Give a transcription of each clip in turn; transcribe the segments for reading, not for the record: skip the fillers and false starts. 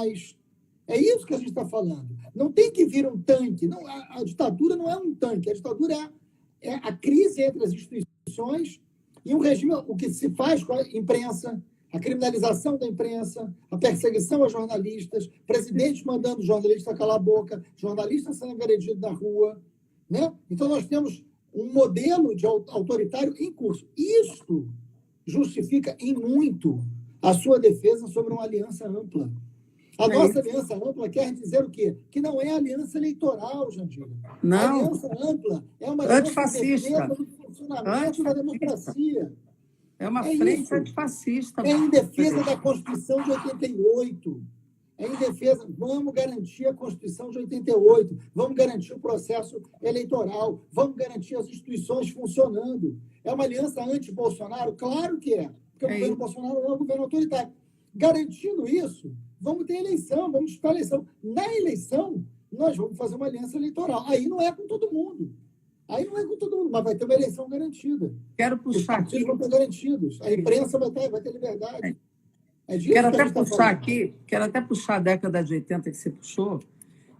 mais. É isso que a gente está falando. Não tem que vir um tanque. Não, a ditadura não é um tanque. A ditadura é a crise entre as instituições e um regime, o que se faz com a imprensa, a criminalização da imprensa, a perseguição a jornalistas, presidentes mandando jornalistas calar a boca, jornalistas sendo agredidos na rua. Né? Então, nós temos um modelo de autoritário em curso. Isto justifica em muito a sua defesa sobre uma aliança ampla. A nossa aliança ampla quer dizer o quê? Que não é aliança eleitoral, Jandira. Não. A aliança ampla é uma aliança antifascista do funcionamento da democracia. É uma frente antifascista. É em defesa da Constituição de 88. É em defesa. Vamos garantir a Constituição de 88. Vamos garantir o processo eleitoral. Vamos garantir as instituições funcionando. É uma aliança anti-Bolsonaro? Claro que é. Porque o governo Bolsonaro é um governo autoritário. Garantindo isso, vamos ter eleição, vamos disputar eleição. Na eleição, nós vamos fazer uma aliança eleitoral. Aí não é com todo mundo. Mas vai ter uma eleição garantida. Quero puxar aqui. Os partidos vão ter garantidos. A imprensa vai ter liberdade. Quero até puxar a década de 80 que você puxou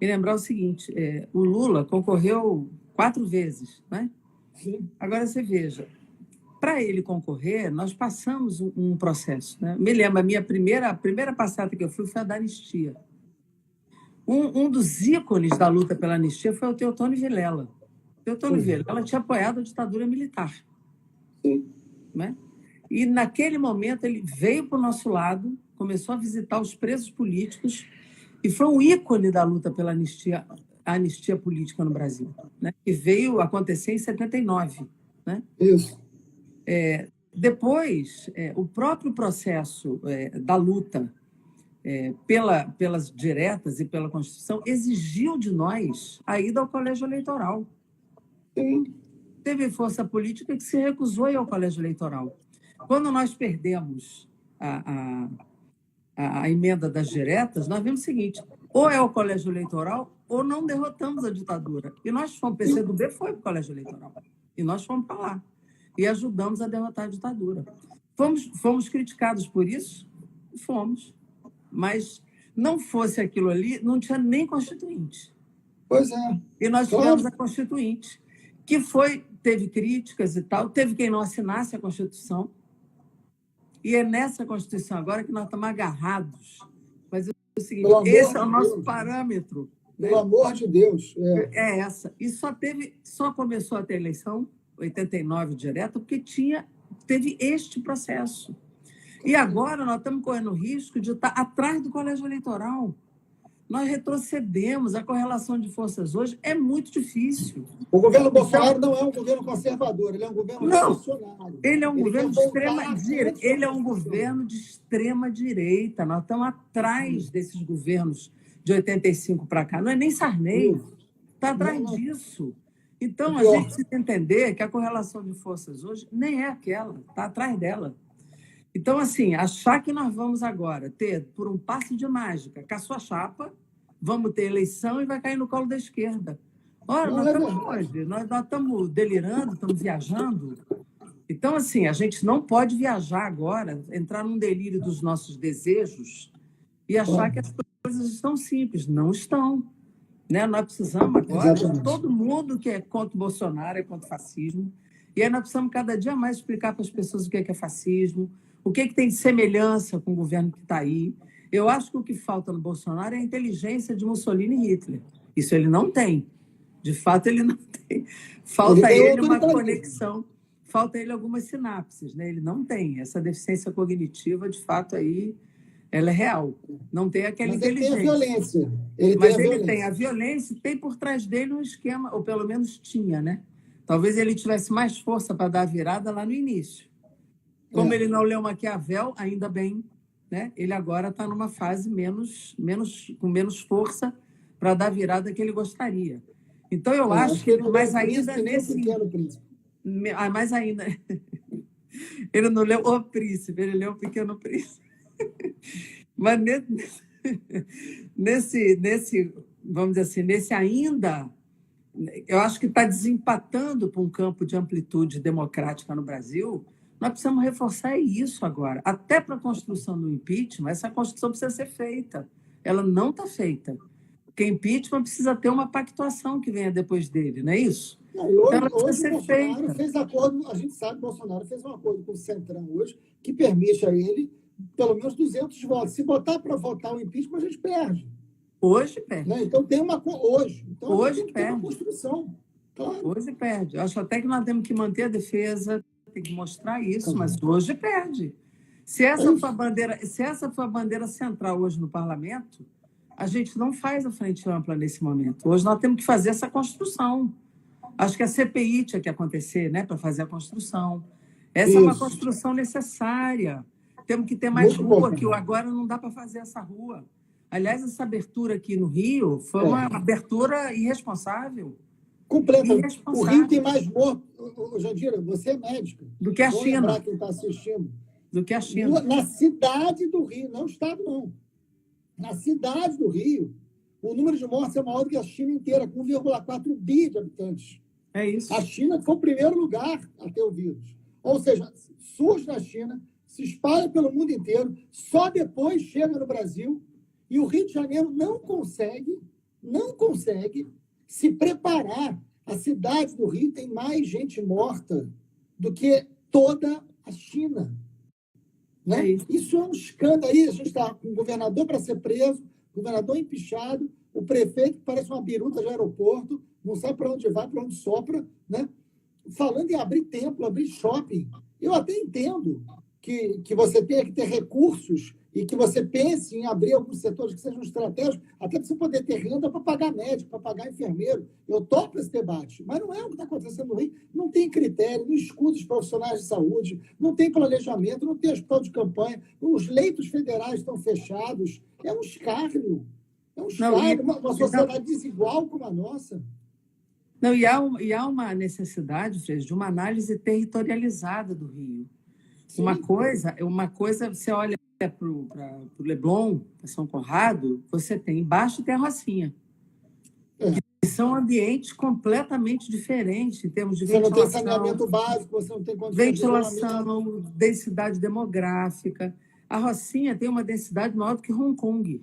e lembrar o seguinte: o Lula concorreu 4 vezes, né? Sim. Agora você veja, para ele concorrer, nós passamos um processo, né? Me lembro, a primeira passada que eu fui foi a da anistia. Um dos ícones da luta pela anistia foi o Teotônio Vilela. Teotônio Vilela tinha apoiado a ditadura militar. Sim. Né? E, naquele momento, ele veio para o nosso lado, começou a visitar os presos políticos e foi um ícone da luta pela anistia, a anistia política no Brasil, né? Que veio acontecer em 79. Né? Isso. Depois, o próprio processo da luta pelas diretas e pela Constituição exigiu de nós a ida ao colégio eleitoral. Sim. Teve força política que se recusou a ir ao colégio eleitoral. Quando nós perdemos a emenda das diretas, nós vimos o seguinte: ou é o colégio eleitoral ou não derrotamos a ditadura. E nós fomos, o PCdoB foi para o colégio eleitoral. E nós fomos para lá. E ajudamos a derrotar a ditadura. Fomos criticados por isso? Fomos. Mas não fosse aquilo ali, não tinha nem constituinte. Pois é. E nós tivemos a constituinte, que teve críticas e tal, teve quem não assinasse a Constituição. E é nessa Constituição agora que nós estamos agarrados. Mas é o seguinte, esse é o nosso parâmetro. Pelo amor de Deus. É essa. E só começou a ter eleição, 89 direta, porque teve este processo. E agora nós estamos correndo o risco de estar atrás do colégio eleitoral. Nós retrocedemos, a correlação de forças hoje é muito difícil. O governo Bolsonaro não é um governo conservador, ele é um governo revolucionário. Ele é um governo de extrema direita. Ele é um governo de extrema direita. Nós estamos atrás desses governos de 85 para cá. Não é nem Sarney, está atrás disso. Então, a gente precisa entender que a correlação de forças hoje nem é aquela, está atrás dela. Então, assim, achar que nós vamos agora ter, por um passe de mágica, com a sua chapa, vamos ter eleição e vai cair no colo da esquerda. Ora, nós estamos onde? Nós estamos delirando, estamos viajando. Então, assim, a gente não pode viajar agora, entrar num delírio dos nossos desejos e achar que as coisas estão simples. Não estão. Né? Nós precisamos agora, todo mundo que é contra o Bolsonaro é contra o fascismo, e aí nós precisamos cada dia mais explicar para as pessoas o que é fascismo, o que tem de semelhança com o governo que está aí. Eu acho que o que falta no Bolsonaro é a inteligência de Mussolini e Hitler. Isso ele não tem. De fato, ele não tem. Falta ele uma conexão, falta ele algumas sinapses. Né? Ele não tem. Essa deficiência cognitiva, de fato, aí, ela é real. Não tem aquela inteligência. Ele tem a violência. Ele tem a violência e tem por trás dele um esquema, ou pelo menos tinha, né? Talvez ele tivesse mais força para dar a virada lá no início. Como ele não leu Maquiavel, ainda bem, né? Ele agora está numa fase com menos força para dar a virada que ele gostaria. Então, eu acho que ele, mais ainda nesse... Mais ainda... Ele não leu O Príncipe, ele leu O Pequeno Príncipe. Mas nesse, vamos dizer assim, nesse ainda, eu acho que está desempatando para um campo de amplitude democrática no Brasil. Nós precisamos reforçar isso agora. Até para a construção do impeachment, essa construção precisa ser feita. ela não está feita. Porque impeachment precisa ter uma pactuação que venha depois dele, não é isso? Não, e Então, ela hoje precisa o ser Bolsonaro feita. fez acordo, a gente sabe que o Bolsonaro fez um acordo com o Centrão hoje, que permite a ele pelo menos 200 votos. Se botar para votar o impeachment, a gente perde. Hoje perde. Né? Então tem uma hoje. Então Hoje a gente tem que ter uma perde. Construção. Claro. Hoje perde. Eu acho até que nós temos que manter a defesa, tem que mostrar isso, mas hoje perde. Se essa for a bandeira central hoje no parlamento, a gente não faz a frente ampla nesse momento. Hoje nós temos que fazer essa construção. Acho que a CPI tinha que acontecer, né, para fazer a construção. Essa é uma construção necessária. Temos que ter mais Muito rua, importante. que agora não dá para fazer essa rua. Aliás, essa abertura aqui no Rio foi uma abertura irresponsável. Completamente. O Rio tem mais morto. Jandira, você é médica. Do que a Vou China. lembrar quem está assistindo. Do que a China. Na cidade do Rio, não no estado, não. Na cidade do Rio, o número de mortes é maior do que a China inteira, com 1,4 bi de habitantes. É isso. A China foi o primeiro lugar a ter o vírus. Ou seja, surge na China, se espalha pelo mundo inteiro, só depois chega no Brasil, e o Rio de Janeiro não consegue se preparar. A cidade do Rio tem mais gente morta do que toda a China. Né? Isso é um escândalo. Aí a gente está com o governador para ser preso, governador empichado, o prefeito que parece uma biruta de aeroporto, não sabe para onde vai, para onde sopra, né? Falando em abrir templo, abrir shopping. Eu até entendo que você tenha que ter recursos e que você pense em abrir alguns setores que sejam estratégicos, até para você poder ter renda para pagar médico, para pagar enfermeiro. Eu topo esse debate, mas não é o que está acontecendo no Rio. Não tem critério, não escuta os profissionais de saúde, não tem planejamento, não tem hospital de campanha, os leitos federais estão fechados. É um escárnio. É um escárnio, uma sociedade desigual como a nossa. Não, e há uma necessidade, Fred, de uma análise territorializada do Rio. Sim. Uma coisa, você olha para o Leblon, para São Conrado, você tem embaixo tem a Rocinha. Que são ambientes completamente diferentes em termos de ventilação. Você não tem saneamento básico, você não tem condição ventilação, densidade demográfica. A Rocinha tem uma densidade maior do que Hong Kong.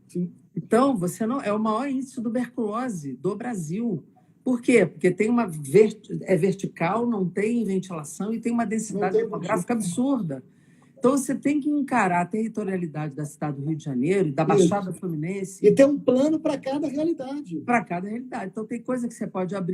Sim. Então, você não é o maior índice de tuberculose do Brasil. Por quê? Porque tem é vertical, não tem ventilação e tem uma densidade demográfica absurda. Então, você tem que encarar a territorialidade da cidade do Rio de Janeiro e da Baixada Fluminense. E ter um plano para cada realidade. Para cada realidade. Então, tem coisa que você pode abrir